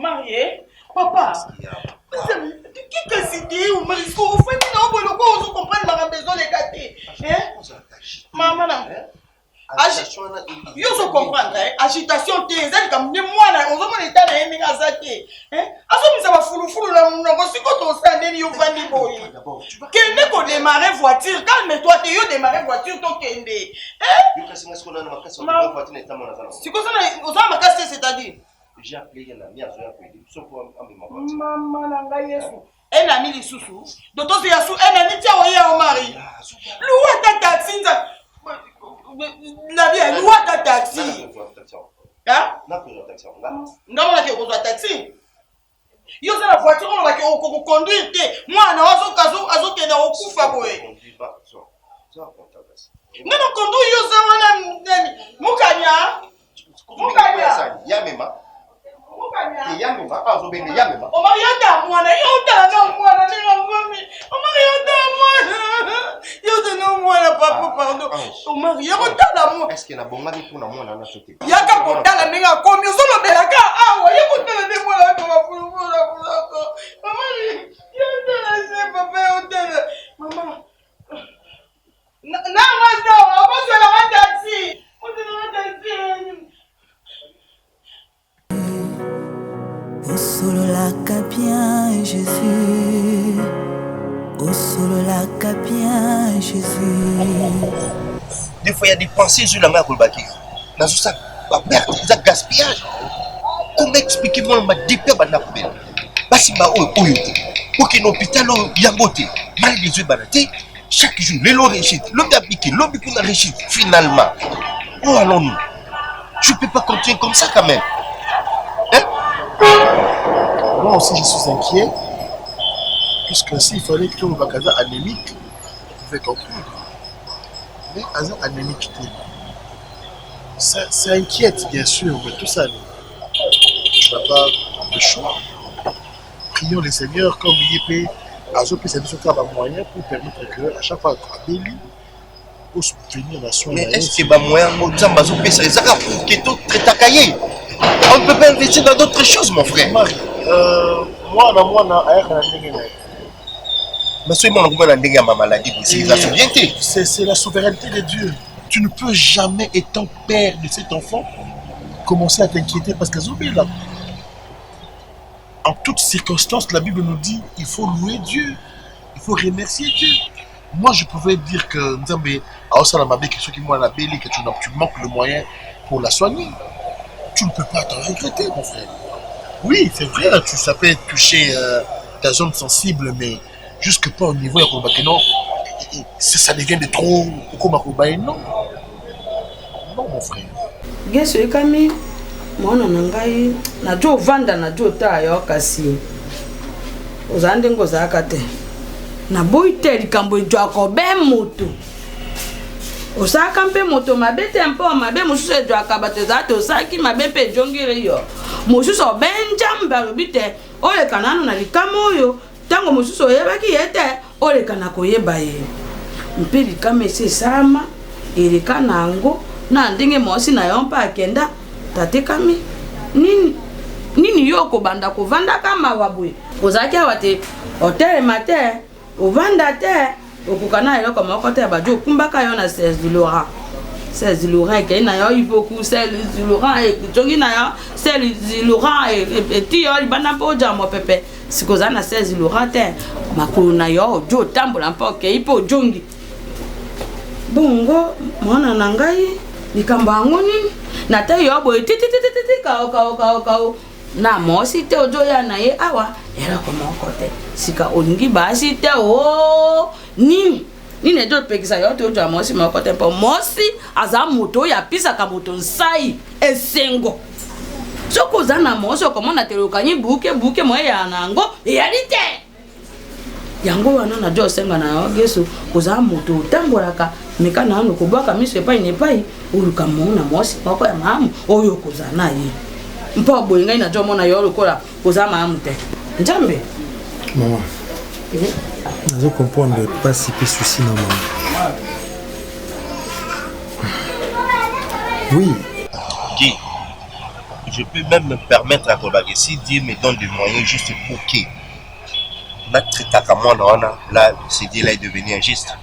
marié. Papa, qui que c'est dit ou marié? Au fait, vous comprenez ma maison les gâtés. Maman, yo so comprendre agitation te ezali comme ni mwana ozomona etana yemi ngazaki azomisa ba fulufulu na mnoko siko to sandeli yo vandi boy kende ko démarrer voiture calme-toi te yo démarrer voiture to kende yo kasi ngasko na makasi on voiture na tamona sana siko sana ozama makasi c'est-à-dire j'ai appelé na mi azo ya kweli so pour amema voiture mama na ngai yesu un ami lisusu doto se yasu un ami tia oya o mari luwa ta taxi nza la vie est loin de taxi. Hein? Non, on a besoin de taxi. Yo c'est la voiture on va conduire moi na azo ke na okufa boye. Non non conduire yo ça wana mukanya. Ya mema. Mukanya. Ya mema azo bende ya mema. O mariata mwana yo ta na mwana ni ngomi. O mariata mwana. Yo te no mwana papa pardon. O mariata ta mwana. Est-ce que na bonga ni pour na mwana na sote. Yaka kotala ninga komi solo belaka awa yo kotala ni mwana ko mafulufula ko. Mama yo ta na papa yo ta. Mama. Na mazo abozo la taxi. On te la taxi. Au solo la capien Jésus. Au solo la capien Jésus. Des fois il y a des pensées sur la main pour le bâtir. Dans ça, la perte, le gaspillage. Comment expliquer moi ma dépêche na poubelle? Basi ba oyo. Aucun hôpital yangote. Mal des yeux banaté. Chaque jour, les lots réussissent. L'homme d'appliquer, l'homme qui a réussi. Finalement, où allons-nous? Je ne peux pas continuer comme ça quand même. Hein? Moi aussi, je suis inquiet. Puisque s'il fallait que tu aies un anémique, je pouvais comprendre. Mais un anémique, ça inquiète, bien sûr, mais tout ça, tu n'as pas de choix. Prions le Seigneur comme il peut. C'est un moyen pour permettre que à chaque fois qu'on a pour soutenir la soin. Mais est-ce que c'est moyen pour que on ne peut pas investir dans d'autres choses, mon frère. Moi, c'est la souveraineté de Dieu. Tu ne peux jamais, étant père de cet enfant, commencer à t'inquiéter parce que là. En toutes circonstances, la Bible nous dit il faut louer Dieu, il faut remercier Dieu. Moi, je pouvais dire que tu manques le moyen pour la soigner. Tu ne peux pas t'en regretter, mon frère. Oui, c'est vrai, ça peut toucher ta zone sensible, mais jusque pas au niveau de non, ça devient de trop. Non, mon frère. Mwana nangai najo vanda najo ta yo kasi ozande ngoza kate na boite likambo njwako be moto osaka mpe moto mabete mpo mabe mususu ejwaka bato ezate osaki mabe mpe ejongire yo mususu obenjamba lobite oleka nano na likama oyo ntango mususu oyebaki ye te oleka na koyeba ye mpe likama esi esalama eleka nango na ndenge mwasi na yo mpe akenda tate kami nini yo kobanda kovanda kama wabwe kozaki awa te otelema te ovanda te okukana eloko moko te bajo okumbaka yo na 16 du Laurent ekei na yo ipoku 16 du Laurent etongi na yo 16 du Laurent eti yo libanda mpo ojamo pepe sikoza na 16 du Laurent te makulu na yo ojo otambola mpo okei mpo ojongi bongo mwana na ngai likambo yango nini na te yo boye tititititi kao na mosi te ojo ya na ye awa eloko moko te sika olingi basi te o nini ejo pekisa yo te ojo ya mosi moko te mpo mosi aza moto oyo apisaka moto nsai esengo soki oza na mosi okomona te okanyi buke moye ya nango eyali te yango wana najo osenga na yo geso oza moto otambolaka meka na ano kobwaka miso epai nepai oluka mona mwasi moko ya maamu oyo koza na ye mpo boye ngai najo mona yo lokola koza maamu te nzambe maman nazo comprendre pas si peu souci na maman oui qui je peux même me permettre à Kolbaki, si Dieu me donne des moyens juste pour que notre Takamon, là, ce Dieu-là est devenu injuste.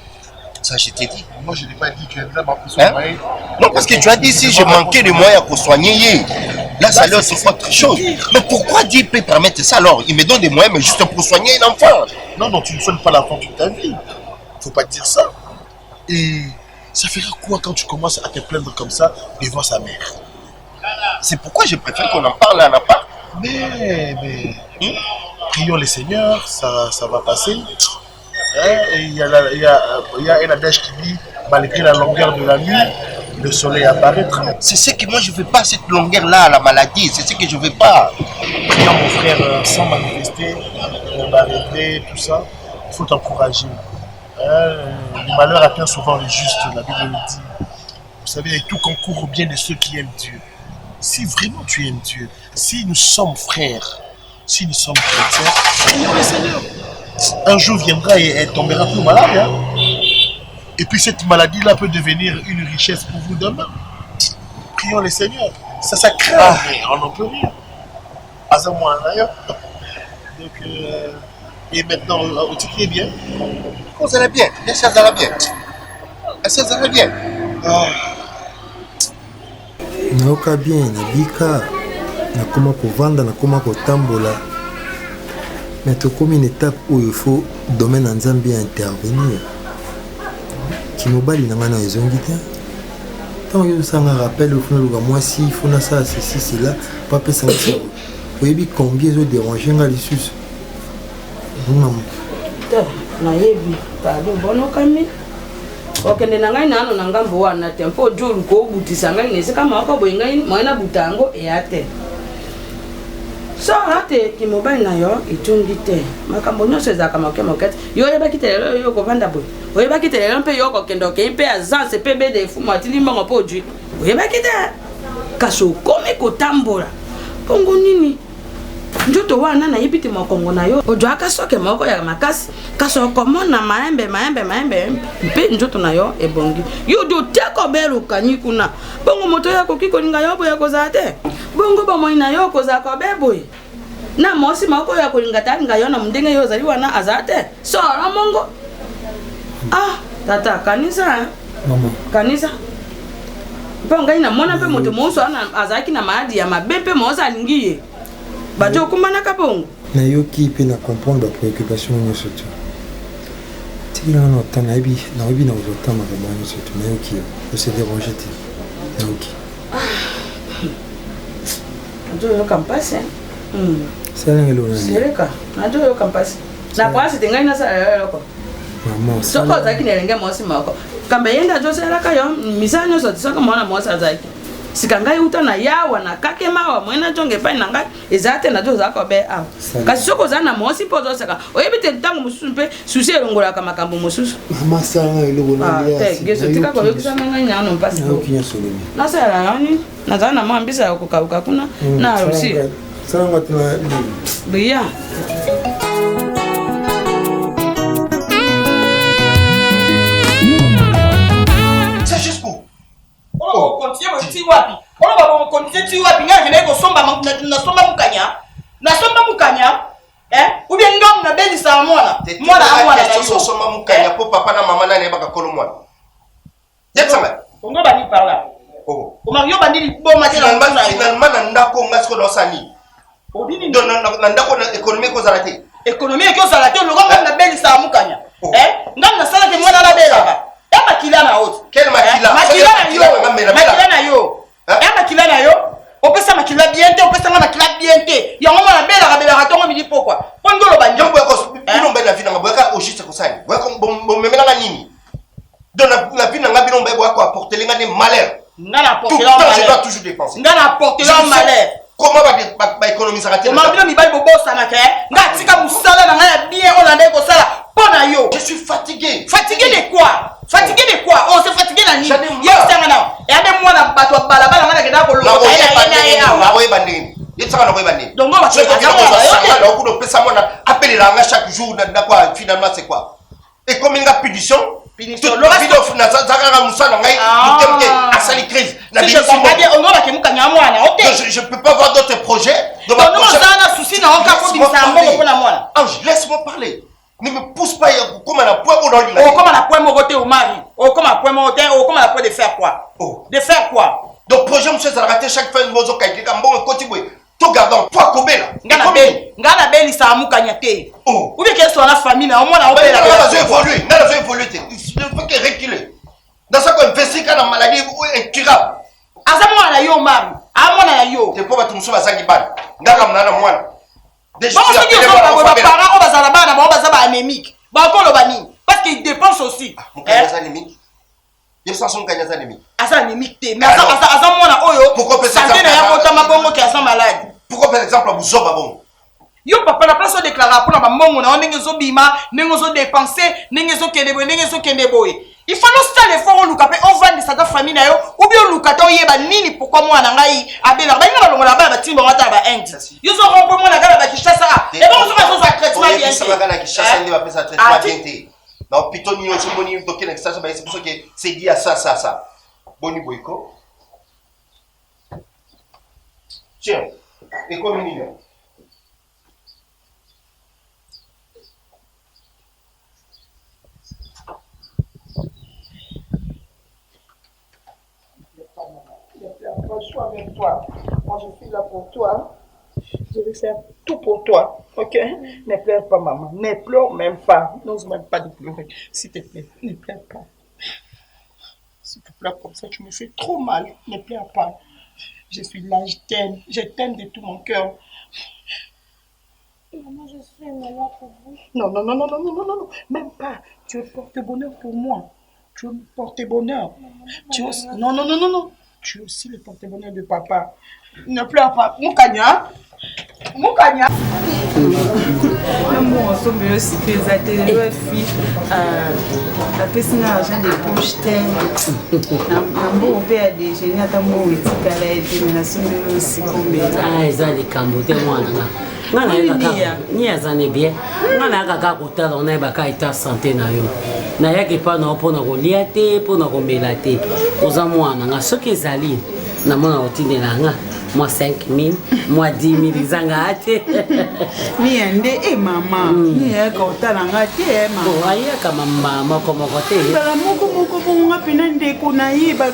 Ça, je t'ai dit. Moi, je n'ai pas dit que là, ma Hein? Non, parce que tu as dit si je manquais de moyens pour soigner, là, ça leur c'est autre chose. Mais pourquoi Dieu peut permettre ça alors? Il me donne des moyens, mais juste pour soigner un enfant. Non, non, tu ne soignes pas l'enfant toute ta vie. Faut pas dire ça. Et ça ferait quoi quand tu commences à te plaindre comme ça devant sa mère? C'est pourquoi je préfère qu'on en parle à la part. Mais, prions le Seigneur, ça va passer. Hein? Et il y a un adage qui dit, malgré la longueur de la nuit, le soleil apparaîtra. C'est ce que moi je ne veux pas, cette longueur-là à la maladie. C'est ce que je ne veux pas. Prions mon frère sans manifester, m'arrêter, tout ça. Il faut t'encourager. Le malheur atteint souvent les justes, la Bible le dit. Vous savez, tout concourt au bien de ceux qui aiment Dieu. Si vraiment tu aimes Dieu, si nous sommes frères, si nous sommes chrétiens, prions le Seigneur. Un jour viendra et elle tombera plus malade. Hein? Et puis cette maladie-là peut devenir une richesse pour vous demain. Prions le Seigneur. Ça craint, mais on n'en peut rien. À un mois d'ailleurs. Donc, et maintenant, tu es bien. Comment ça va bien? Bien sûr, ça va bien. Ça va bien. nayoka bien nabika nakoma kovanda nakoma kotambola mais tokomi une étape où il faut domaine na nzambe ya intervenir kimobali na nga na ezongi te ntango ezosanga rappel ofuna luka mwasi funa sala ceci cela po apesanga oyebi combien ezoderange nga lisusu nayebi pardon bonokami okende na ngai nano na ngambo wana te mpo julu kobutisa ngai na esika moko boye ngai moyena buta yango eya te so ate kimobali na yo etungi te makambo nyonso ezalaka moke te yo oyebaki te lelo yo kovanda boye oyebaki te lelo mpe yo kokende okei mpe agence mpe bede fumu atili mbongo mpo ojwi oyebaki te kasi okomi kotambola mpongo nini njoto wana nayebi te mokongo na yo ojwaka soke moko ya makasi kasi okomona maembe mpe njoto na yo ebongi yo do teko belukanyi kuna bongo moto ya koki kolinga yo boye kozala te bongo bomoi na yo kozala kobe boye na mosi moko ya kolinga talinga yo na ndenge yo ozali wana azala te sora mongo tata kanisa mama kanisa mpo ngai namona mpe moto moso azalaki na maladi ya mabe mpe moso alingi ye bajo okumanaka bongo nayoki mpe na comprendre bapréoccupation nyonso te tikilanga na otanga nayebi na ozotanga makambo nyonso te nayoki yo ose dérange te nayoki najo yoka mpasi salanga elona sereka najo yoka mpasi na kwasi te ngai nasala yo eloko mama soko ozalaki na elenge mwasi moko kamba yenda ajosalaka yo misala nyonso ti soki mwana mwasi azalaki sika ngai uta na yawa na kakema wa mwena jonge epai na ngai ezala te najo ozalaka obe awa kasi soki ozala na mwasi mpo ozoseka oyebi te ntango mosusu mpe susi elongolaka makambo mosusu mama salanga eloko geso tika koyokisanga ngai nyano mpasi nayoki nyonso lobi nasala yani nazala na mwa mbisa ya kokauka kuna na rusi salanga tena biya nasomba mukanya ubie ngam na belisa mwana somba mukanya po papa na mama na nebaka kolo mwana yetsanga ongo bani parla omario bandili boma te na finalement na ndako ngasiko na osani obini ndo na ndako na économie ko zalate économie ko zalate lo ngam na belisa mukanya ngam na sala ke mwana la belaka makila na haute quel makila makila na yo makila na yo opesa makila bien te opesa makila bien te yango mwana belaka tongo mili pokwa pongolo banjo bweko bino mbela vina ngabweka o juste kosani bweko bomemela nga nini donc la vie nga bino mbela bweko apporter lenga des malheurs ngana apporter tout temps je dois toujours dépenser ngana apporter leur malheur comment ba économiser rater ma bino mi bali bobosa na ke nga tika musala na nga bien olande ko sala pona yo je suis fatigué de quoi on se fatigué na nini yo sanga na ya de mwana bato balabala ngana kenda ko longa na ko ebandeni yetsanga na ko ebandeni donc ba na ko pesa mwana appeler nga chaque jour na quoi finalement c'est quoi et comme une punition Punition. Bidof na zakara musala ngai mutemte asali crise. Na Si je comprends bien, on va que mukanya mwana. Je peux pas avoir d'autres projets. Donc nous on a souci na oka ko bimisa mbongo pona mwana. Ange, laisse-moi parler. Ne me pousse pas comme à la poire ou dans l'île. Oh, comme à la poire mogoté au mari. Oh, comme à la poire mogoté. Oh, comme à la poire de faire quoi? Oh. De faire quoi? Donc, projet, monsieur, ça a raté chaque fin de mozo kaïké. Quand bon, continue. Tout gardant, toi, comme là. Ngana beli sa amuka nyate. Oh. Ou bien qu'elle soit la famille, na au moins la on a évolué. On a évolué. Il faut qu'il recule. Dans ça, qu'on investit quand la maladie est incurable. Azamo na yo mari. Amo na yo. C'est pour battre monsieur Bazaki Ban. Ngana mna na mwana. Déjà, on se dit que les parents, on va s'en on va s'en anémique. Parce qu'ils dépensent aussi. Anémique. Il sont anémique. Anémique, mais pourquoi par exemple, vous avez bon. Yo papa la place déclarer pour la maman on a nengezo bima nengezo dépenser nengezo kendeboy. Il faut nous faire l'effort on luka pe on vend sa famille na yo ou bien luka to yeba nini pourquoi moi na ngai abela ba ngala longola ba timba ngata ba end. Yo zo rompo moi na gala ba kishasa et donc on va faire traitement bien. Ça va gala kishasa ndi ba pesa traitement bien. Na pitoni yo somoni toke na kishasa ba c'est pour ça que c'est dit à ça. Boni boyko. Tiens. Et comme une Je suis avec toi. Moi, je suis là pour toi. Je vais faire tout pour toi. Ok? Ne pleure pas, maman. Ne pleure même pas. N'ose même pas de pleurer. S'il te plaît, ne pleure pas. Si tu pleures comme ça, tu me fais trop mal. Ne pleure pas. Je suis là, je t'aime. Je t'aime de tout mon cœur. Maman, je suis malade pour vous. Non. Même pas. Tu es porte-bonheur pour moi. Tu es porte-bonheur. Non. Tu es aussi le porte-bonheur de papa. Ne pleure pas. Moukanya. Moi, on sommes aussi très attirés. La personne a l'argent de poche. On peut aller déjeuner à ta mot et tu peux aller déménager aussi combien. Ah, ils ont des cambotés, moi. Ni azane bien ngana kaka kotala ona baka ita santé na yo na yake pa na pona kolia te pona komela te oza mwana nga soki ezali na mona otindela nga moi 5000 moi 10000 izanga ate ni ende mama ni yaka otala nga te mama o ayaka mama moko te bala moko bonga pena ndeko na ye ba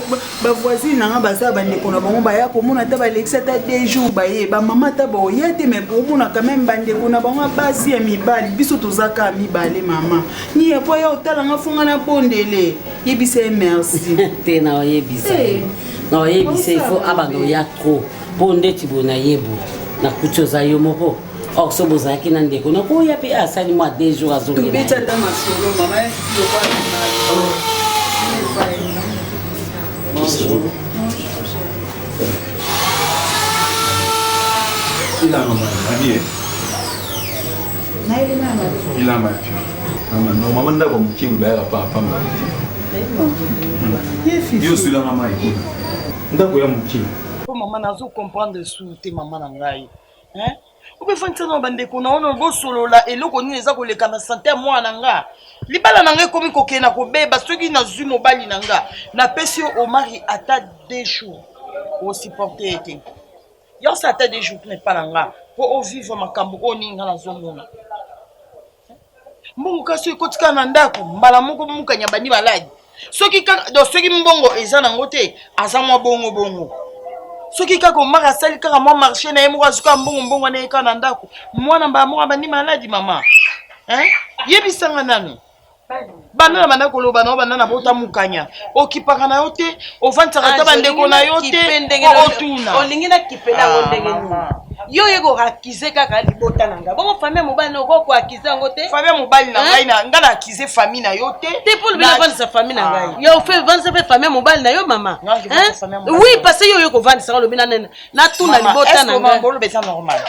voisine nga baza ba ndeko na bango ba ya komona ta ba lexa ta 2 jours ba ye ba mama ta ba oya te mais pour mona quand même ba ndeko na bango basi ya mibali biso tozaka mibale mama ni ya po ya otala nga funga na bondele yebise merci te na oyebise na oyebise il faut abando ya trop bonde ti bona yebo na kuchoza yo moko okso bozaki na ndeko na ko ya pe asali moi 2 jours azongi beta ta masolo mama yo kwa Il a maman, habillé. Il a ma fille. Maman n'a pas mouillé, mais elle a pas mal. Je suis la maman. D'accord, mouillé. Maman n'a pas comprendre sous tes mamans en raille. Hein? Ou bien faire ça bande ko na ono go solo la eloko ni eza ko leka na santé moi nanga. Libala nanga komi kokena ko beba soki na zu mobali nanga. Na pesi au mari ata 2 jours. Au supporter été. Yo ça ata 2 jours n'est pas nanga. Pour vivre makambo oninga na zomona. Mbongo kasi kotika na ndako mbala moko mukanya bani baladi. Soki mbongo eza nango te azamwa bongo. Soki kako mara sali kaka mo marché na yemo azuka mbongo na eka na ndako. Mwana mba mo bani maladi mama. Hein? Yebisanga nani? Bana bana koloba na bana na bota mukanya. Okipaka na yote, ovantaka ta bandeko na yote, otuna. Olingina kipela ndenge ni. Yo yego rakize kaka libota nanga. Bongo famille mobali no ko akiza ngote. Famille mobali na ngai na ngana akize famille na yote. Te pour le vendre sa famille na ngai. Yo fait vendre sa famille mobali na yo mama. Oui parce que yo yego vendre sa lobina na tuna libota nanga. Maman, est-ce que c'est normal?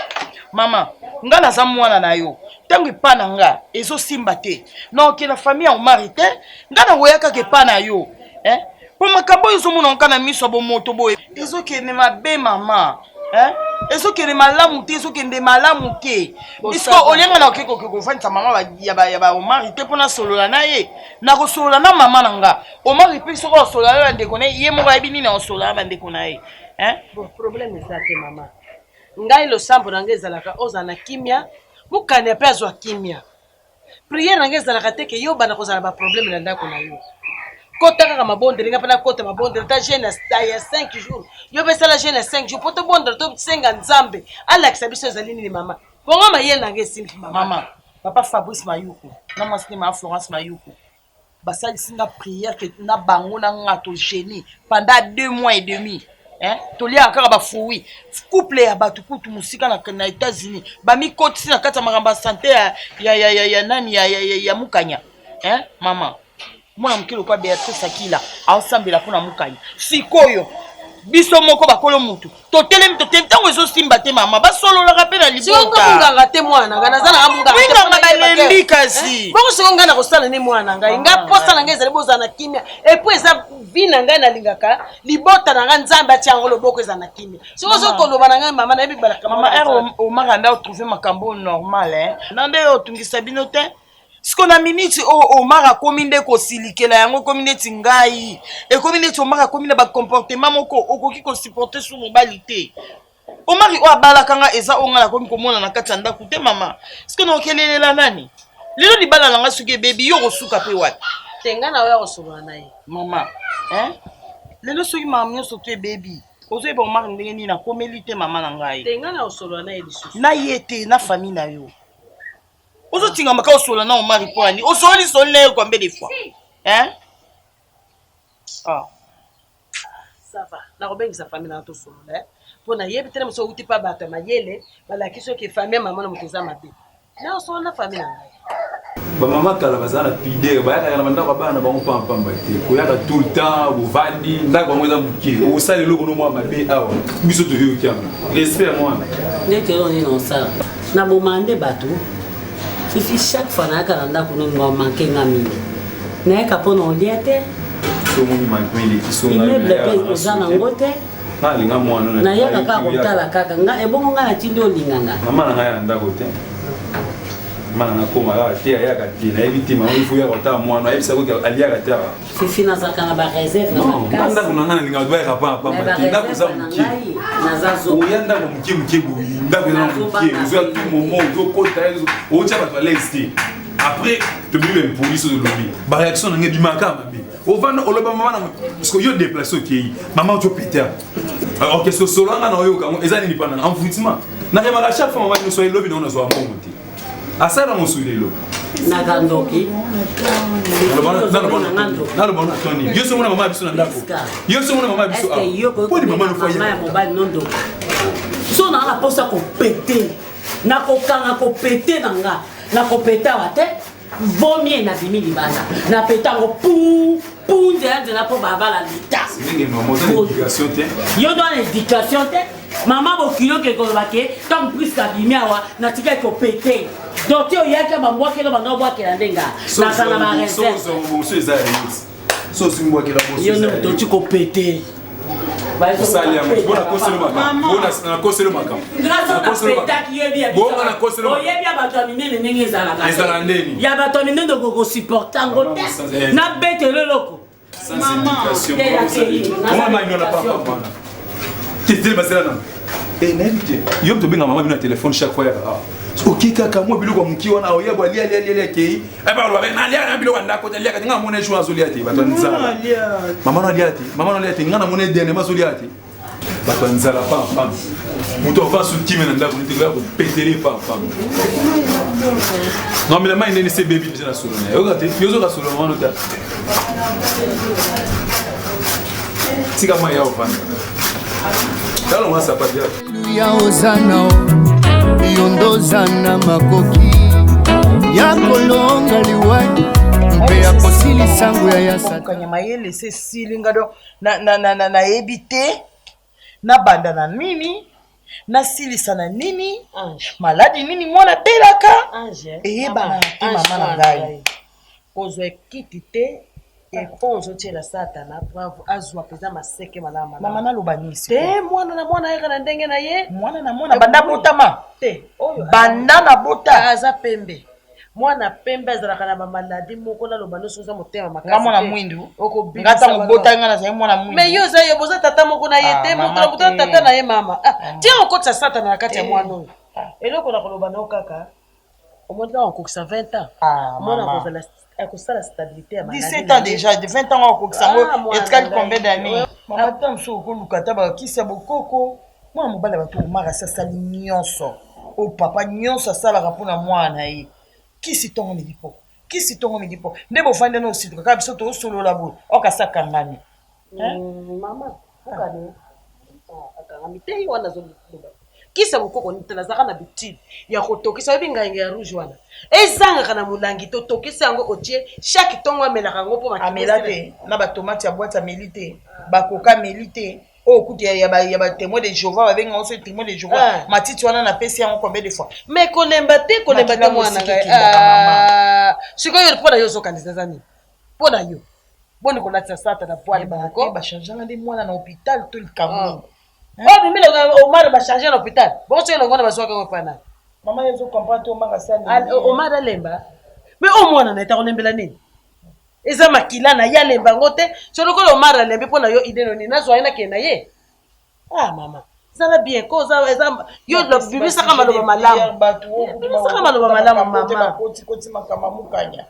Maman, ngana za mwana na yo. Tangi pana nga ezo simba te. Non que la famille en marité, ngana woyaka ke pana yo. Hein? Pour makambo yo zo mona nkana miso bo moto boye. Ezo ke ne mabe mama. hein ezokende malamu te ezokende malamu te biso olenga na okeko kofandisa mama ya ba Omar te mpona solola na ye na kosolola na mama na nga Omar mpe soko osolola na bandeko na ye ye moko ayebi nini osolola na bandeko na ye bon problème eza te mama ngai losambo na ngai ezalaka ozala na kimia mokani mpe azwa kimia priere na ngai ezalaka te ke yo bana kozala baproblème na ndako na yo kota kaka mabondeli nga mpena kota mabondeli ta jeune ya 5 jours yo mpe esala jeune ya 5 jours po tobondela tosenga nzambe alakisa biso ezali nini mama bongo mayele na ngai esimbi mama papa Fabrice Mayuku na mwasi ne ma Florence Mayuku basalisi nga priere ke na bango na nga to génie pendant 2 mois et demi toliaka kaka bafui couple ya bato kutu musika na États-Unis bamikotisi na kati ya makambo ya sante ya nani ya mukanya mama mwana mokili kwa Beatrice Akila aosambela mpona mukanya sikoyo biso moko bakolo mutu totelemi ntango ezosimba te mama basololaka mpe na libotanganga te mwana nga naza na munganga balembi kasi bongo siko ngai na kosala ne mwana ngai nga posa na ngai ezali bozala na kimia epui eza vi na ngai nalingaka libota na ngai nzambe atia yango loboko eza na kimia siko ozokoloba na ngai mama nayebi balaka mama ere omaka nda otrouve makambo normal na nde otungisa bino te siko na miniti Omar akomi nde kosilikela yango ekomi neti ngai ekomi neti Omar akomi na bacomportement moko okoki kosupporte su mobali te Omar oyo abalaka nga eza oyo ngai nakomi komona na kati ya ndako te mama siko na okelelela nani lelo libala na nga soki ebebi yo kosuka mpe wapi te ngai na oyo akosolola na ye mama lelo soki mama nyonso to ebebi ozoyeba Omar ndenge nini akomeli te mama na ngai te ngai na kosolola na ye lisusu na ye te na famille na yo ozotinga maka osola na Omar poani osoli soli na ye combien de fois ça va nakobengisa famille na tosolola mpo nayebi tele moso outi mpa bato ya mayele balaki soki famille ya mama na moto eza mabe na osola na famille na ngai bamama kala bazala na pidere bayakaka na bandako bana bango pampamba te koyaka tout le temps bovandi ndako bango eza moke osala eloko no mwa mabe awa biso toyoki yango respect mwana ndenge oyo nini osala na bomande bato fifi chaque fois nayaka na ndako nongo manke nga mingi nayaka mpona olia te imeble mpe oza nango te nayaka kaka kotala kaka nga ebongo nga natindi olinganga mama na ngai ya ndako te mama na koma kaka te ayaka te nayebi te mama ifo yaka kotala mwana ayebisa koki aliaka te awa fifi nazalaka na bareserve na ndako na ngai nalingaka tobayaka pamba te ndako eza moke oya ndako moke boyi ndako eza moke ozoya tu momo ozokota otia bato alaise te après tobimi bempolisi ozolobi baréaction na ngai bimaka mabe ovanda oloba mama na parce que yo déplace okei mama otopete orchestre solanga na oyoka yango eza nini mpana enfouissement nakemaka chaque fois mama nyonso elobi nango nazwa mbongo te asala mosuli elobi nakandoki naloba na toni yo somona mama biso na ndako yo somona mama biso poni mama ya mobali nondoka so naa na mposa kopete nakokanga kopete na nga nakopeta wa te vomie na bimi libanda napeta yango pu nzela mpo babala lita yo doa na éducation te mama bokilo kekolobake ntango priske abimi awa natika kopete donc te oyaki bambwakelo banga obwakela ndenga nakana bareserve yo toti kopete oyebi ya bato ya minene ndenge ezalaka ya bato ya minene okokosupporte yango te nabetele eloko yo tobenga mama bino na telefone chaque fois yaka oki kaka mwa biloko moki wana oyeba alia kei nalia biloko ya ndako te aliaka te nga namona ejour azolia te bato ya nzala mama nalia te nga namona edene mazolia te bato ya nzala pampam moto ova sukime na ndako nete koya kopetele pampam ngambela mai ndeni se bebi mpe na solo na yoka te yozoka solo mano ta tika mai ya ofanda talo mwa sapati ya ozana yondozana makoki ya kolonga liwani mpe ya kosilisa nguya ya satani mayele se silinga do nayebi te nabanda na nini nasilisa na nini maladi nini mwana belaka eyebana te mama na ngai kozwa ekiti te epo ozotiela satana bravo azwa mpenza maseke malama mama naloba nisi te mwana na mwana ayeka na ndenge na ye mwana na mwana banda botama te oyo banda na bota aza pembe mwana pembe azalaka na bamaladi moko naloba nyonso oza motema makasi nga mwana mwindu nga ntango bota nga nazali mwana mwindu me yo oza ye boza tata moko na ye te moto na moto na tata na ye mama tia okotisa satana na kati ya mwana oyo eloko na koloba nao kaka omoni kaka okokisa 20 ans mwana kozala akosala stabilité ya 17 ans déjà de 20 ans okokisa yango etikali combien d'années mama ta mosu okoluka ta bakisa bokoko mwana mobali bato omaka asasali nyonso opapa nyonso asalaka mpona mwana na ye kisi ntongo midi po kisi ntongo midi po nde bofandi na osituka kaka biso tosolola boye okasakangani mama okane akangami te wana azoloba kisa bokoko nazalaka na bitide ya kotokisa oyebi ngai ya rouge wana ezangaka na molangi totokisa yango otie chaque ntongo amelaka yango mpo amela te na batomate ya boite ameli te bakoka ameli te oyo kuti ya batémoin de Jéhovah babenga oso témoin de Jéhovah matiti wana napesi yango combien de fois mais kolemba te mwana ngai sikoyo mpo na yo ozokanisa eza nini mpo na yo boni kolatisa sata na poile bango bachangeanga nde mwana na hôpital to likambo oyo bimile omar bachange na hôpital bonso elongo na bazwaka yango mpana mama yezo comprendre te omaka sali omar alemba mais o mwana na eta kolembela nini eza makila na ye alemba yango te so lokola omar alembi mpo na yo ide noni nazwa ye nakende na ye mama zala bien ko eza yo bibisaka maloba malamu bibisaka maloba malamu mama bakoti makama mukanya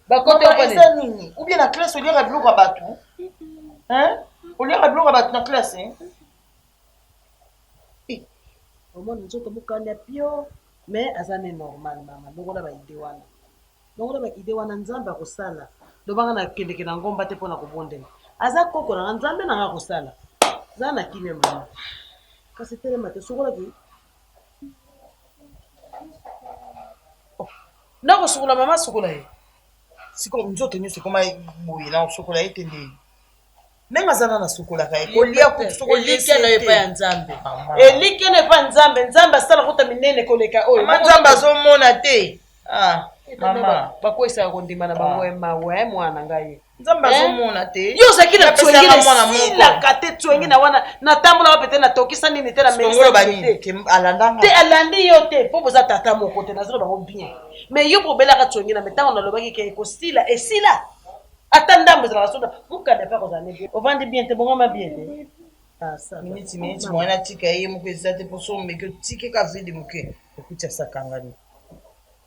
bakote eza nini ou bien na classe oliaka biloko ya bato oliaka biloko ya bato na classe omona nzoto mokanda pio mais aza ne normal mama longola baide wana longola baide wana nzambe akosala lobanga na kendeke na ngomba te mpona kobondela aza koko nanga nzambe nanga akosala za na kimia mama kasi telema te sokolaki nakosukola mama sukola ye siko nzoto nyonso ekoma boye na osokola ye te nde ndenge aza na sukolaka ye kolia elikena epa ya nzambe elikena epa ya nzambe nzambe asala kota minene koleka oyo nzambe azomona te mama bakwesaka kondima na bango mawe mwana ngai nzambe azomona te yo ozalaki na twenginesilaka te twengi na wana natambola wape te natokisa nini te na te alandi yo te mpo boza tata moko te nazolo bango bien mais yo probelaka twengi na metango nalobaki ke ekosila esila ata ndambo ezalaka soda mokanda mpe akozala ne bien ovandi bien te bongama bien te miniti mwana tika ye moko eza te mposo omeki otike ka vidi moke okuti asakangani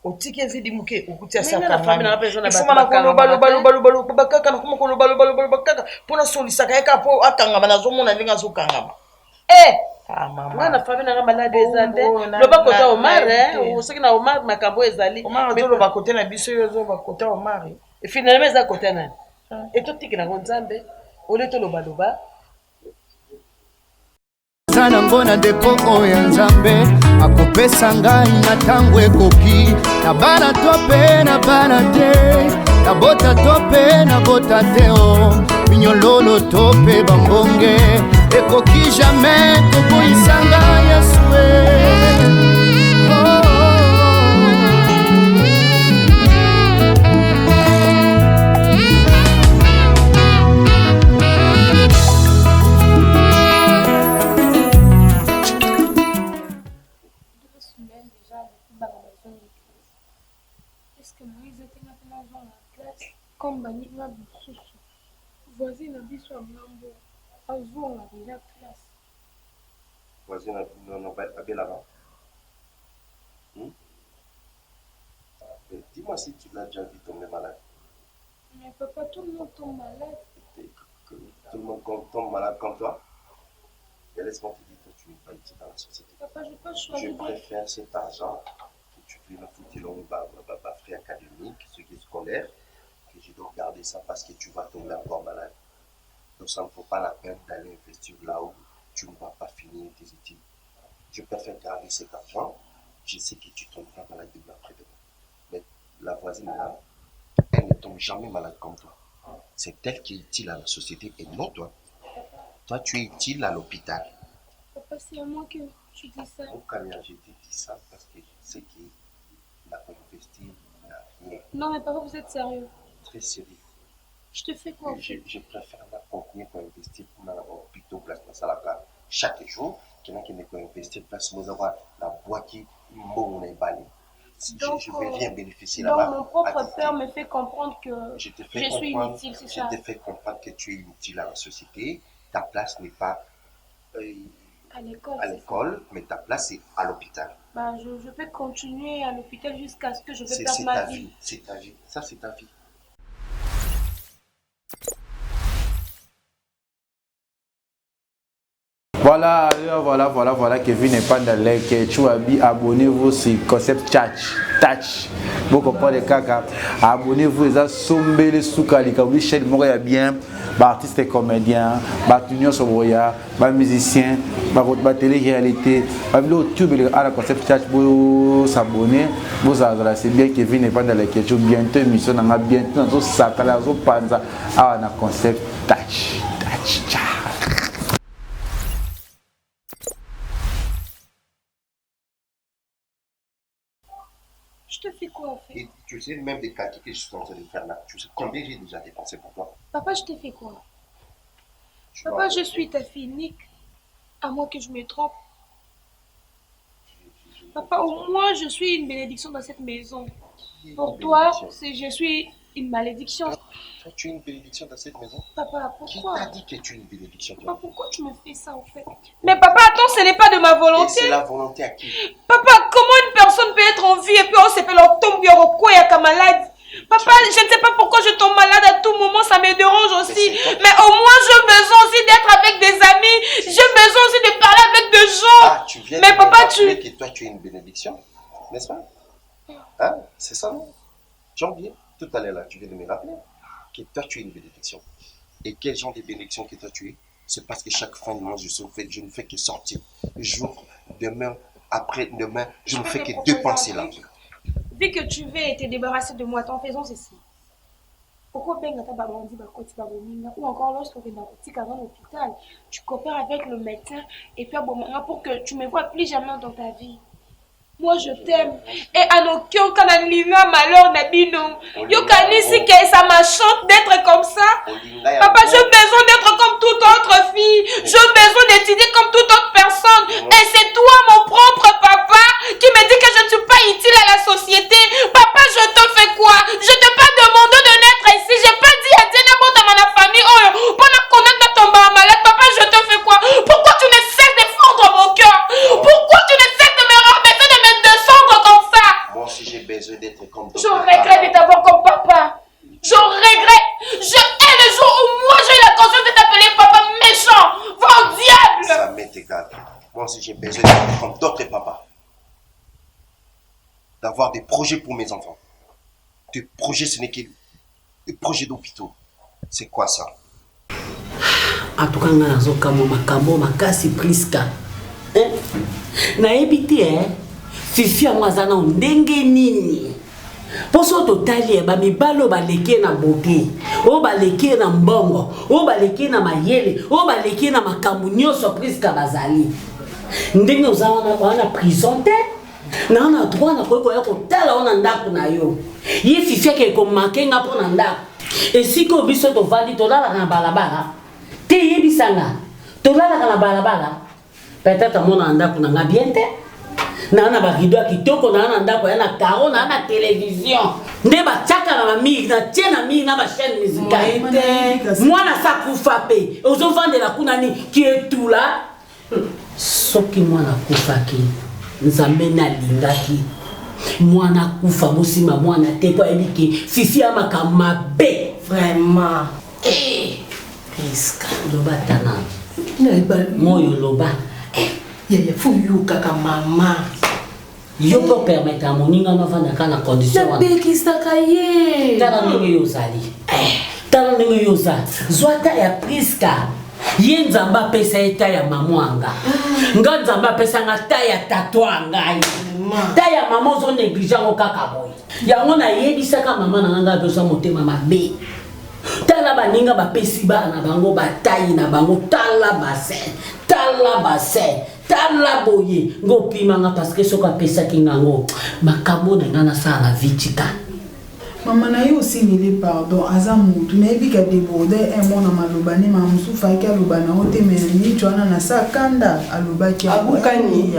otike vidi moke okuti asakangani kolobalobalobalobalobaloba bakaka nakoma kolobalobalobaloba kaka mpona solisaka ye kaka mpo akangama nazomona ndenge azokangama mwana fami nanga malade eza nde loba kota omar soki na omar makambo ezali omar azoloba kote na biso yo ozoloba kota omar finalement eza kota nani etotiki nango nzambe olie tolobaloba aza nango na depo oyo ya nzambe akopesa ngai na ntango ekoki na bana to mpe na bana te na bota to mpe na bota te o minyololo to mpe bambonge ekoki jamai koboyisa ngai yesue comme baninga bisusu voisin na biso ya ngambo azonga déjà classe voisin abelaka dis-moi si tu l'as déjà vu tomber malade. Mais papa, tout le monde tombe malade. Tout le monde tombe malade comme toi. Et laisse-moi te dire que tu n'es pas utile dans la société. Papa, je peux choisir. Je préfère cet argent que tu peux me foutre dans frais académiques, ce qui est scolaire, que je dois garder ça parce que tu vas tomber encore malade. Donc ça ne vaut pas la peine d'aller investir là où tu ne vas pas finir tes études. Je préfère garder cet argent. Je sais que tu tomberas malade demain après-demain. Mais la voisine là, elle ne tombe jamais malade comme toi. C'est elle qui est utile à la société et non toi. Toi, tu es utile à l'hôpital. Papa, c'est à moi que tu dis ça. Pourquoi j'ai dit ça parce que je sais qu'il n'a pas investi, il n'a rien. Non, mais papa, vous êtes sérieux? Très sérieux. Je te fais quoi? Je préfère la continuer pour investir pour l'hôpital place Salaka chaque jour qu'il y en a qui ne peuvent investir place pour avoir la boîte qui m'ont emballé. Je vais rien bénéficier là-bas. Donc mon propre père me fait comprendre que je suis inutile, c'est ça? Je te fais comprendre que tu es inutile à la société. Ta place n'est pas à l'école, mais ta place est à l'hôpital. Bah, je vais continuer à l'hôpital jusqu'à ce que je vais perdre ma vie. C'est ta vie, ça c'est ta vie. Voilà, Kevin et Pandalek, Chouabi, abonnez-vous sur Concept Touch. Vous comprenez caca. Abonnez-vous, les assombés, soukali, comme chaîne Montréal bien, artistes et comédiens, Batunion Soboya, musiciens, télé-réalité, YouTube, à la Concept Touch, vous s'abonner, vous avez c'est bien Kevin et Pandalek, bientôt émission, on a bientôt dans ça, à la Concept Touch. Je te fais quoi en fait? Et tu sais même des kaki que je suis en train de faire là. Tu sais combien j'ai déjà dépensé pour toi? Papa, je te fais quoi? Papa, je suis ta fille unique. À moins que je me trompe. Papa, au moins je suis une bénédiction dans cette maison. Pour toi, je suis une malédiction. Toi, tu es une bénédiction dans cette maison? Papa, pourquoi? Qui t'a dit que tu es une bénédiction? Papa, pourquoi tu me fais ça en fait? Mais papa, attends, ce n'est pas de ma volonté. Et c'est la volonté à qui? Papa, comment une personne peut être en vie et puis on s'appelle en tombe quoi et malade? Papa, je ne sais pas pourquoi je tombe malade à tout moment, ça me dérange aussi. Mais au moins, j'ai besoin aussi d'être avec des amis. J'ai besoin aussi de parler avec des gens. Ah, tu viens de papa, que toi, tu es une bénédiction, n'est-ce pas? Hein? C'est ça, non? Janvier, tout à l'heure, là, tu viens de me rappeler que toi, tu es une bénédiction. Et quel genre de bénédiction que toi, tu es? C'est parce que chaque fin de mois, je ne fais que sortir. Jour, demain, après-demain, je ne fais que dépenser l'argent. Vu que tu veux te débarrasser de moi, t'en faisons ceci. Pourquoi ou encore lorsqu'on est dans l'hôpital, tu coopères avec le médecin et puis pour que tu ne me vois plus jamais dans ta vie. Moi je t'aime. Et à nos cœurs, quand on a un malheur, Nabino, Yokanisi, que ça m'enchante d'être comme ça. Papa, j'ai besoin d'être comme toute autre fille. J'ai besoin d'étudier comme toute autre personne. Et c'est toi, mon propre papa, qui me dit que je ne suis pas utile à la société. Papa, je te fais quoi? Je t'ai pas demandé de naître ici. J'ai pas dit à Dieu dans ma famille. Oh, pendant qu'on est dans ton malade, papa, je te fais quoi? Pourquoi tu ne cesses de fondre mon cœur? Pourquoi tu ne cesses de me rabaisser, de me descendre comme ça? Moi aussi, j'ai besoin d'être comme toi. Je regrette de t'avoir comme papa. Je regrette. Je hais le jour où moi j'ai la conscience de t'appeler papa méchant. Va au diable. Ça m'est égal. Moi aussi, j'ai besoin d'être comme d'autres papas. D'avoir des projets pour mes enfants. Des projets, ce n'est que des projets d'hôpitaux. C'est quoi ça? En tout cas, on a makasi Priska. Na ebité Fifi a mwazana ndenge nini. Poso totali ba mibalo baleke na boke. O baleke na mbongo, o baleke na mayele, o baleke na makambu nyonso Priska bazali. Ndenge ozawana wana prison te. Na on a droit na koyo ko tala ona ndako na yo. Ye Fifi ke ko makenga pona ndako. Et si ko biso to vali to la na balabala. Te yebisanga. To la na balabala. Peut-être mon ndako na bien te. Na ba rido kitoko na ndako ya na karo na télévision. Nde ba tchaka na mami na tiena mi na ba chaîne musicale. Moi na sa kufa pe. Ozo vendre la kunani qui est tout là. Soki moi na kufa ki. Nzambe na lingaki. Moi na kufa musima moi na te po ebiki. Fifi amaka mabe vraiment. Priska loba tana. Moyo loba. Il faut que kaka mama. Yo peut permettre à mon ninga na vanda kana condition wana. Beki sakaye. Tala ninga yozali. Tala ninga yoza. Zwata ya Priska. Ye nzamba pesa eta ya mamwanga. Nga nzamba pesa nga ta ya tatwa ngai. Ta ya mama zo négligent o kaka boy. Yango na yebisaka mama na nga besoin motema mabe. Tala baninga bapesi bana bango batayi na bango tala bassin. Tala bassin. Tala boye ngo pimanga parce que soka pesa kingango makambo na ngana sala vitika Maman na yo aussi ni le pardon azamu tu n'es pas débordé un mois na maloba ne mamusu faki aloba na ote meni tu ana na sakanda aloba ki abukani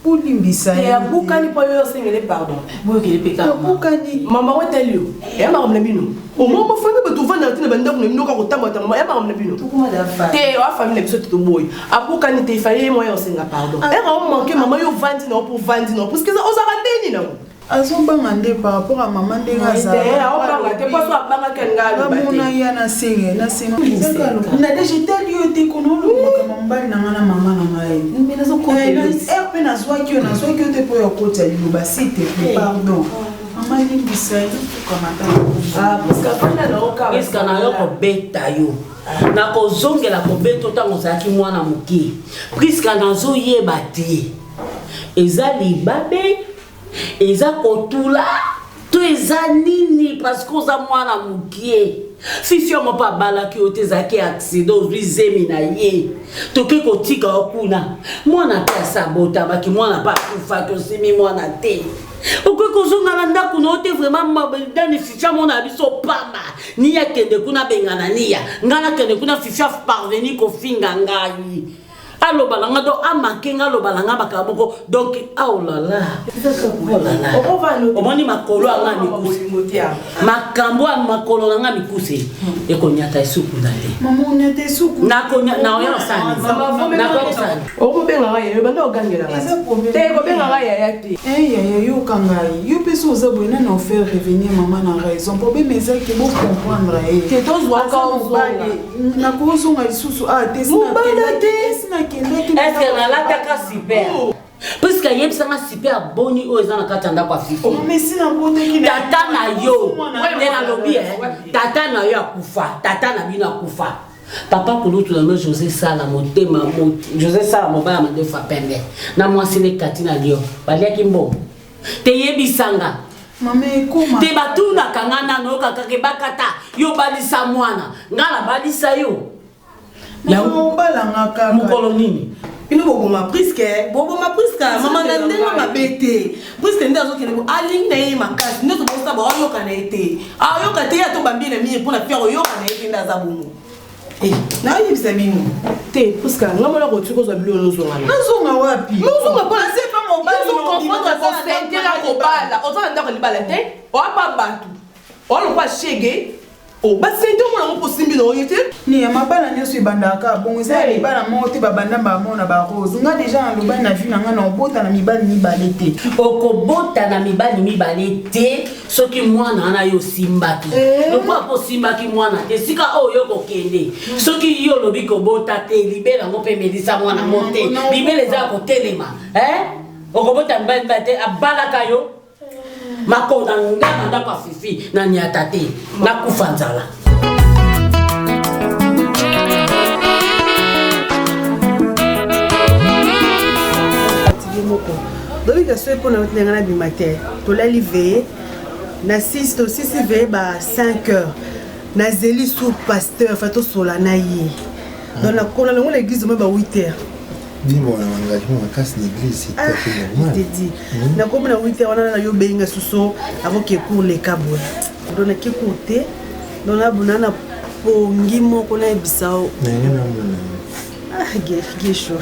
Boulimbisa ya bukani po yo singele pardon boyo ke peka bukani mama wa tell you ya mama na bino o mama fami be to vanda tina banda ko mino ka ko tamata mama ya mama na bino te wa famille biso to boy abukani te fallait moi yo singa pardon e ka o manque mama yo vandi no pour vandi no parce que ça osa rateni na azobanga nde par rapport à maman ndenga za te pas so abanga kenga mona ya na senge na sema na digital yo te kono lo mambali na ngana mama na ngai mais nazo ko pe na zwa ki te po yo kota liloba site pardon maman limbisa yo kamata parce que fana na oka est-ce kana yo ko beta yo na ko zongela ko beto tango zaki mwana muki puisque nazo yeba te ezali babe eza kotula to eza nini parce que oza mwana mukie fifi yango mpo abalaki yo te ezalaki accident ozwi zemi na ye toke kotika yo kuna mwana mpe asabotamaki mwana mpe akufaki osimi mwana te okoki kozongala ndako na yo te vraiment dani fifi amona biso pamba ni akende kuna bengana niya ngai nakende kuna fifi aparveni kofinga ngai alobalanga do amakenga alobalanga makamoko donc oh là là omoni makolo anga mikusi makambo ya makolo nanga mikusi ekonyata esuku ndale mama onyata esuku na oyo osani na ko osani okobenga ngai yo banda ogangela te kobenga ngai ya te yaya yo kangai yo pe so oza boye nani ofaire revenir maman na raison problème ezaki bo comprendre te tozwaka na kozonga lisusu te sina est-ce que nalataka super parce que yebisanga super boni oyo eza na kati ya ndako ya fifi tata na yo nde nalobi tata na yo akufa tata na bino akufa papa kulutu na José Sala motema José Sala mobala mandefa pembe na mwasi ne kati na lio baliaki mbongo te yebisanga mama ekoma te batunaka nga nano okakake bakata yo balisa mwana nga na balisa yo mukolo nini ino boboma priske mama na ndenga mabete priske nde azokende bo alingi na ye makasi nde tobosa ba oyoka na ete ayoka te ya to bambi na mie mpona fiako oyoka na ete nde aza bomo na oyebisa bino te priske nga mona kotuki kozwa bilo nozongana nazonga wapi nozonga mpona sepa mobalikosentere kobala oza na ndako libala te oapa bato olokwa shege basente omona ngo posimbi na oyo te ni ya mabala nyonso ebandaka bongo eza ya libala moko te babanda bamona barose nga deja na lobali na vi na nga na obota na mibali mibale te okobota na mibali mibale te soki mwana wana yo osimbaki lokwa mpo osimbaki mwana te esika oyo kokende soki yo olobi kobota te libela yango mpe melisa mwana mo te libela eza ya kotelema okobota mibali mibale te abalaka yo makonda ngana ndako fifi na nyata te nakufa nzala donc que ce pour notre ngana bimatin to la liver na 6 to 6 veille ba 5 heures na zeli sous pasteur fato solana yi dans la kona longo l'église ba 8 heures Dis-moi, l'engagement en casse l'église, c'est tout à fait normal. Je te dis. Na comme na 8 heures, on a yo benga suso avant que pour les câbles. Donc na ki côté, donc na bonana pongi moko na bisao. Gesho.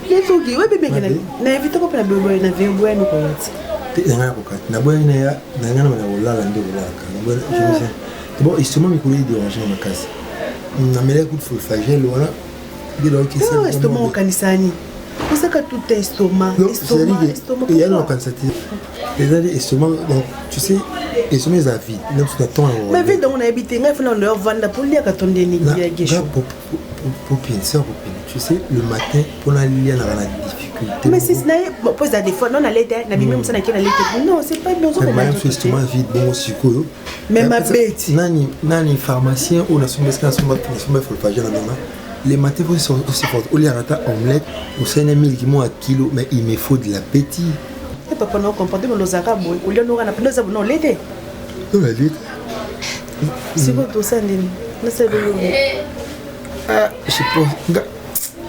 Les togi, ouais bébé na invite ko na bébé na vebo no ko yati. Ngana ko kat. Na boya na ngana na olala ndo olaka. Na boya je me sais. Bon, justement mi kouli déranger na casse. Na mele coup de flagelle voilà. Non, estomac okanisani. Osaka tout estomac. Il y a un cansatif. Les estomac, donc tu sais, estomac est à vide. Donc tu attends. Mais vite on a habité, il faut leur vendre pour lire quand on est négligé. Popine, c'est popine. Tu sais, le matin, pour aller lire dans la difficulté. Mais si ce n'est pas pose la défaut, non, allait être, n'a même ça n'a qu'à aller. Non, c'est pas bien. Même si estomac vide, bon aussi quoi. Même ma bête. Nani pharmacien ou la somme escale, somme faut le faire dans la main. Les matins, il faut aussi fort. Au lieu d'arrêter omelette, ou 5 000 à kilo, mais il me faut de l'appétit. Et papa, non, comprendre, mais nos arabes, au lieu de nous rappeler, nous avons l'été. Non, la lutte. C'est quoi tout ça, Nini? Je sais pas.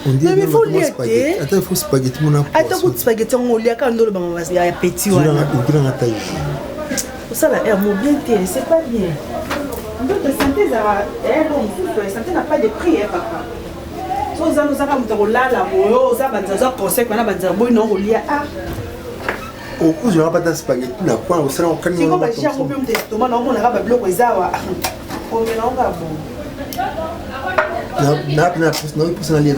On dit mais il faut l'été. Attends, il faut spaghetti, mon apport. Attends, pour spaghetti, on lit à quand nous le appétit. ça là, mobilité, c'est pas bien. Notre santé, la santé n'a pas de prix, papa. Si vous avez pas de spaghetti, on a quoi au salon quand on a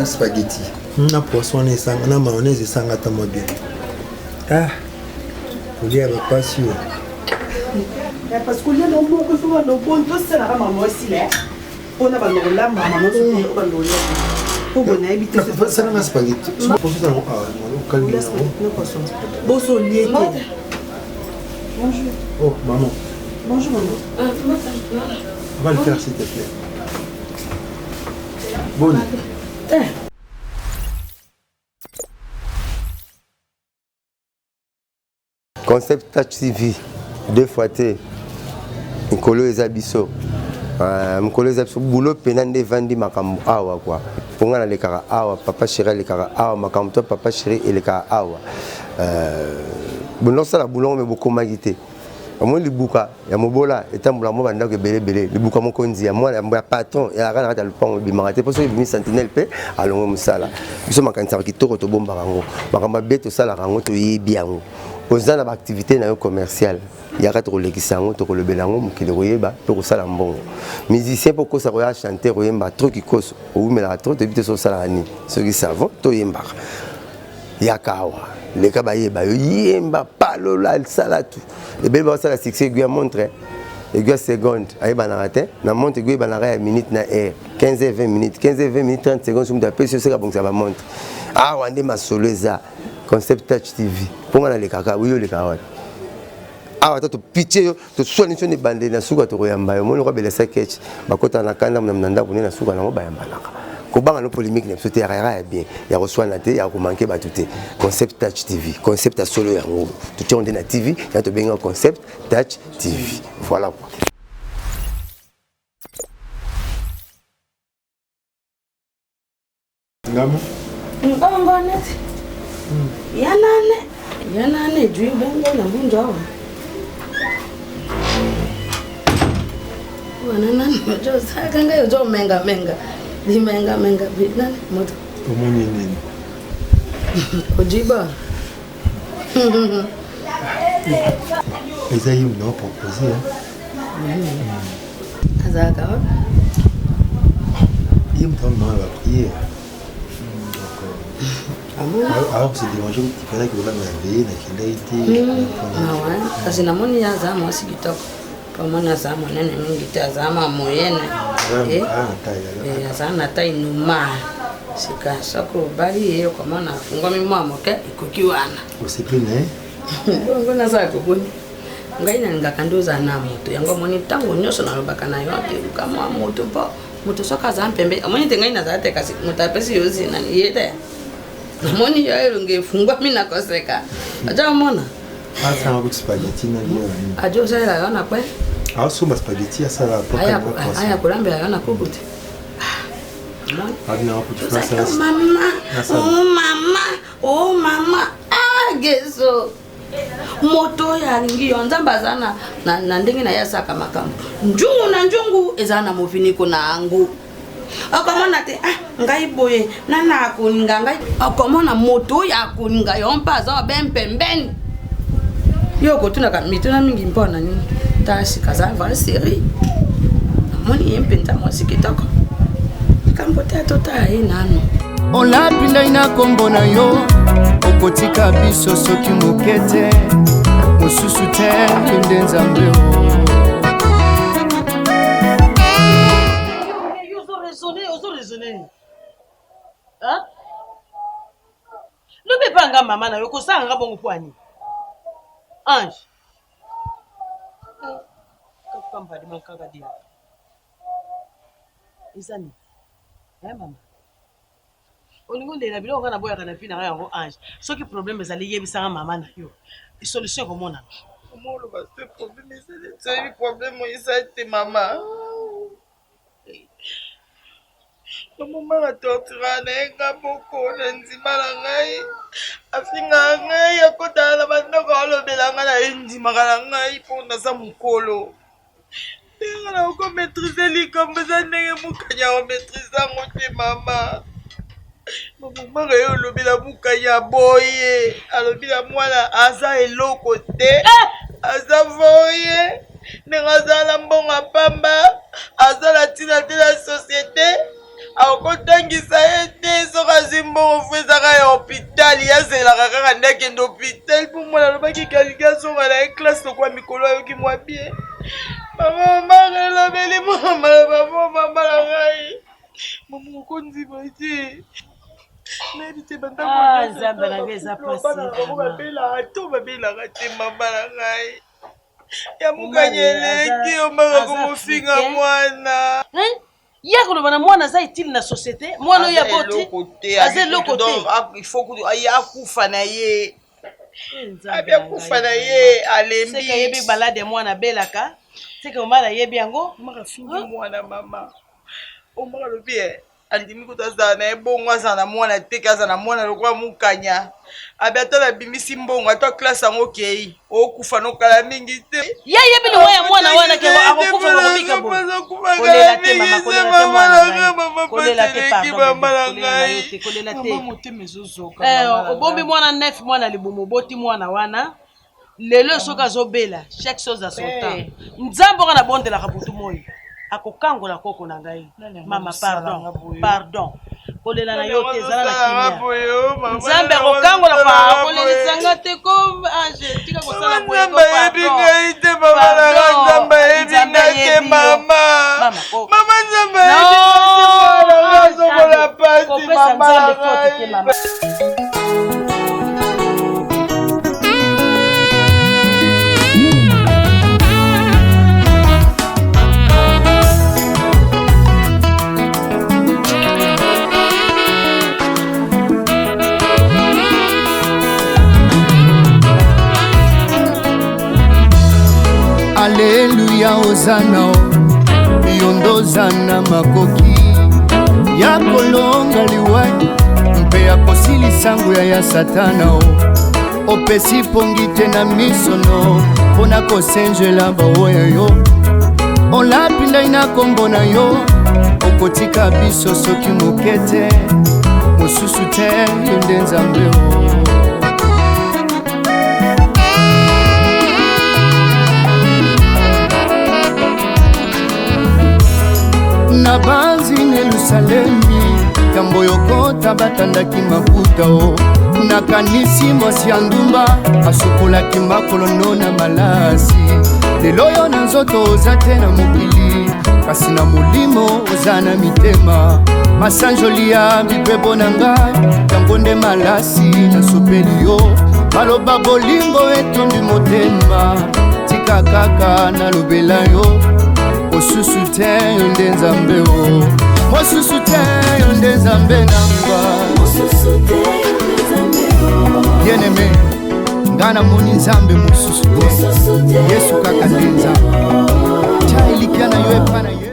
spaghetti. On a poisson, on a mayonnaise et sangata bien. Ah, vous y avez pas sûr. Parce que les gens qui sont dans le bon, tout ça, la maman aussi là. On a pas de la maman, on a pas de la. Pour bon habiter ce ça n'a spaghetti. On peut faire un calme. Bonjour lié. Bonjour. Oh maman. Bonjour maman. On va le faire s'il te plaît. Bon. Concept Touch TV 2 fois T. Nkolo ezabiso. Nkolo ezabiso boulot penande vandi makambo awa quoi. Ponga na lekara awa papa chéri lekara awa makambo to papa chéri et lekara awa. Bonon sala boulon me beaucoup magité. Moi libuka ya mobola etambola mo banda ke belé libuka mo konzi ya moi ya patron ya kana kata lupango bimangate poso bimi sentinelle pe alongo musala. Biso makanisa kitoko to bomba rango. Makamba beto sala rango to yebi yango. Ozana ba activité na yo commerciale ya ka to lekisa yango to ko lebela yango mukile koyeba to ko sala mbongo. Musicien poko sa ko ya chanter koyemba trop kikoso o umela trop te bité so sala ni so ki savon to yemba. Ya kawa les kabayeba yo yemba palola salatu et bel ba sala succès guya montre et guya seconde ayeba na raté na montre guya ba na ya minute na air 15 et 20 minutes 15 et 20 minutes 30 secondes sur me PC c'est bon ça va montre ah wande masoleza Concept Touch TV pour na le kaka oui le kaka ah to pitié to soigner sur les bandes na suka to yamba yo mo ko bele sketch bakota na kanda na nanda ko na suka na mo bayamba naka ko banga no polémique ne sauter rara bien ya reçoit na te ya ko manquer batuté Concept Touch TV concept à solo yango tout on na TV ya to benga Concept Touch TV voilà quoi. Ngamo ngone yanane jui bengo na bunjo awa wana jo saka ngayo jo menga limenga nani moto omoni nini ojiba eza yo na proposer azaka il me donne la prière alors c'est dérangeant tu fallait que va me réveiller na kindaiti kasi namoni ya za mwasi kitoko pamona za monene mingi ta za moyenne sana tai numa sika sako bali yo kama na fungwa mimwa moke ikokiwana usipine ngona sako kuni ngaina ngakanduza na moto yango moni tango nyoso na lobaka na yo ate kama moto pa moto soka za mpembe moni tengaina za ate kasi mutapesi yozi na yete moni yo elonge fungwa mina koseka aja mona asa ngako spaghetti na lio ajo sala yona kwe soma spaghetti asala aya kulambela yona kukuti mama geso moto yalingi yo nzambazana na ndenge na yasaka makambo njungu ezana mofiniko na angu akomona te ngai boye nana kuninga ngai akomona moto ya kuninga yo mpaza bempembeni yo kotuna kamituna mingi mpona nini tasi kaza va série moni yempenta mwasi kitoko kambote tota inano olapinda ina kombo na yo okotika biso soki mokete mosusu te kende nzambe ozo raisonner hein lobe panga mama na yo kosanga bongo kwani Ange kamba di mankaka dia isani mama olingo ndela bilo kana boya kana pina yango Ange soki problème ezali yebisa mama na yo solution komona Comment le vaste problème c'est un problème ça c'est maman. Maman a torturé n'enga beaucoup n'enzima la ngai afinga ngai akota la bande ko lo de langa na endimaka na ngai mpo naza mokolo ndenge na okomaîtrise likambo eza ndenge mokanya omaîtrise yango te mama mamaka ye olobela mokanya boye alobela mwana aza eloko te aza voye ndenge azala mbongo pamba azala ntina te na société akotangisa ye te soki azwi mbongo fo ezaka ya hôpital yazelaka kaka nde akende hôpital mpo mwana alobaki kalingi azonga na ye classe lokwa mikolo ayoki mwa bie mama elobeli mama na ngai mama okondima te nayebi te nzambe nanga eza babelaka to babelaka te mama na ngai ya mokanya eleki omaka komofinga mwana ya koloba na mwana aza utile na société mwana oyo abote aza eloko te akufa na ye akufa na ye alembi seka yebi balade mwana abelaka seka omala yebi yango omaka fingi mwana mama omaka lobi andimi kuta azala na ye bongo azala na mwana teke azala na mwana lokola mokanya abi ata nabimisi mbongo ata klase yango okei okufa nokala mingi te ya yebi liwa ya mwana wana ke akokufa nakobika bo kolela te mama kolela te kolela te motema ezozoka obombi mwana nef mwana libumu oboti mwana wana lelo soki azobela chaque chose a son temps nzambe oka nabondelaka butu moi akokangola koko na ngai mama pardon kolela na yo te ezala na kimia nzambe akokangola akolelisanga te ko ange tika kosala boye ko pardon Alléluia Hosanna yondozana makoki ya kolonga liwai mpe ya kosilisa nguya ya satana opesi pongi te na misono mpona kosenjela baoyo yo olapindai na kombo na yo okotika biso soki moke te mosusu te yo nde nzambe na banzi na Yerusalemi kambo yokota batandaki maputa nakanisi mwasi ya ndumba asukolaki makolono na malasi lelo yo na nzoto oza te na mokili kasi na molimo oza na mitema masanjoli ya mipepo na ngai yango nde malasi nasopeli yo baloba bolingo etondi motema tika kaka nalobela yo mosusu te yo nde nzambe mosusu te yo nde nzambe nanga bien-aimé nga namoni nzambe mosusu te yesu kaka nde nzambe tia elikia na yo epa na ye